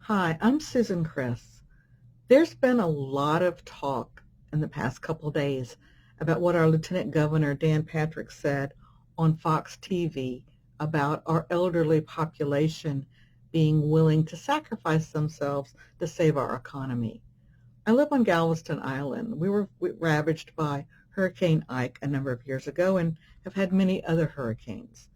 Hi, I'm Susan Criss. There's been a lot of talk in the past couple of days about what our Lieutenant Governor Dan Patrick said on Fox TV about our elderly population being willing to sacrifice themselves to save our economy. I live on Galveston Island. We were ravaged by Hurricane Ike a number of years ago and have had many other hurricanes.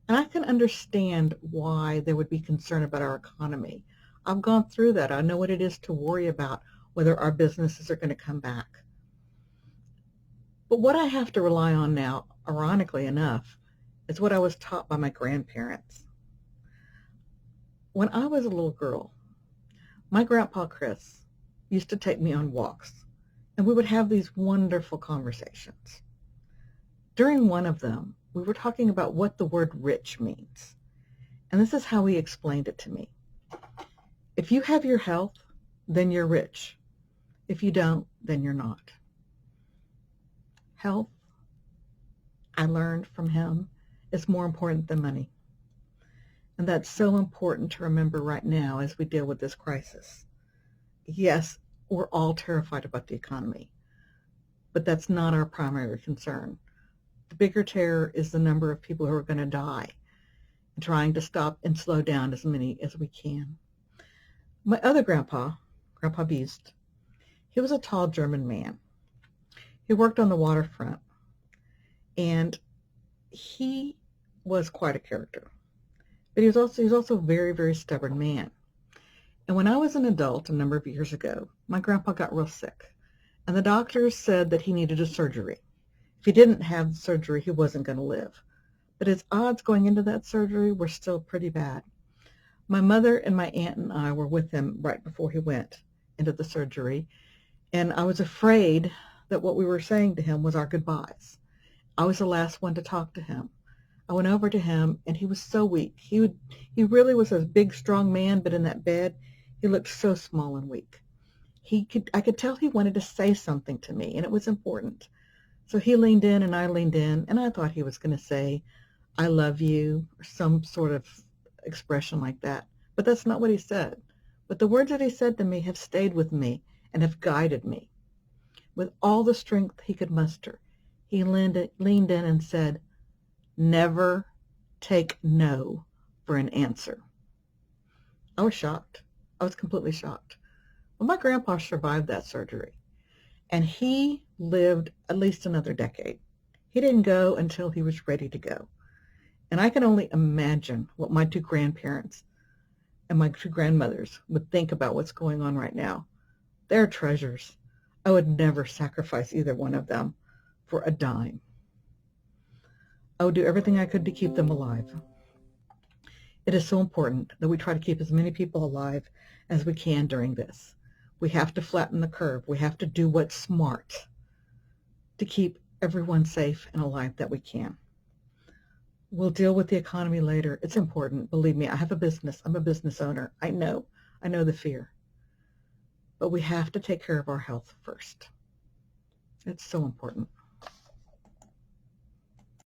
And I can understand why there would be concern about our economy. I've gone through that. I know what it is to worry about whether our businesses are going to come back. But what I have to rely on now, ironically enough, is what I was taught by my grandparents. When I was a little girl, my grandpa Criss used to take me on walks, and we would have these wonderful conversations. During one of them, we were talking about what the word rich means. And this is how he explained it to me. If you have your health, then you're rich. If you don't, then you're not. Health, I learned from him, is more important than money. And that's so important to remember right now as we deal with this crisis. Yes, we're all terrified about the economy, but that's not our primary concern. The bigger terror is the number of people who are going to die, and trying to stop and slow down as many as we can. My other grandpa, Grandpa Beast, he was a tall German man. He worked on the waterfront, and he was quite a character. But he was also a very, very stubborn man. And when I was an adult a number of years ago, my grandpa got real sick, and the doctors said that he needed a surgery. If he didn't have the surgery, he wasn't going to live. But his odds going into that surgery were still pretty bad. My mother and my aunt and I were with him right before he went into the surgery, and I was afraid that what we were saying to him was our goodbyes. I was the last one to talk to him. I went over to him, and he was so weak. He really was a big, strong man, but in that bed, he looked so small and weak. I could tell he wanted to say something to me, and it was important. So he leaned in, and I leaned in, and I thought he was going to say, "I love you," or some sort of expression like that. But that's not what he said. But the words that he said to me have stayed with me and have guided me. With all the strength he could muster, he leaned in and said, "Never take no for an answer." I was shocked. I was completely shocked. Well, my grandpa survived that surgery, and he lived at least another decade. He didn't go until he was ready to go. And I can only imagine what my two grandparents and my two grandmothers would think about what's going on right now. They're treasures. I would never sacrifice either one of them for a dime. I would do everything I could to keep them alive. It is so important that we try to keep as many people alive as we can during this. We have to flatten the curve. We have to do what's smart to keep everyone safe and alive that we can. We'll deal with the economy later. It's important. Believe me, I have a business. I'm a business owner. I know the fear. But we have to take care of our health first. It's so important.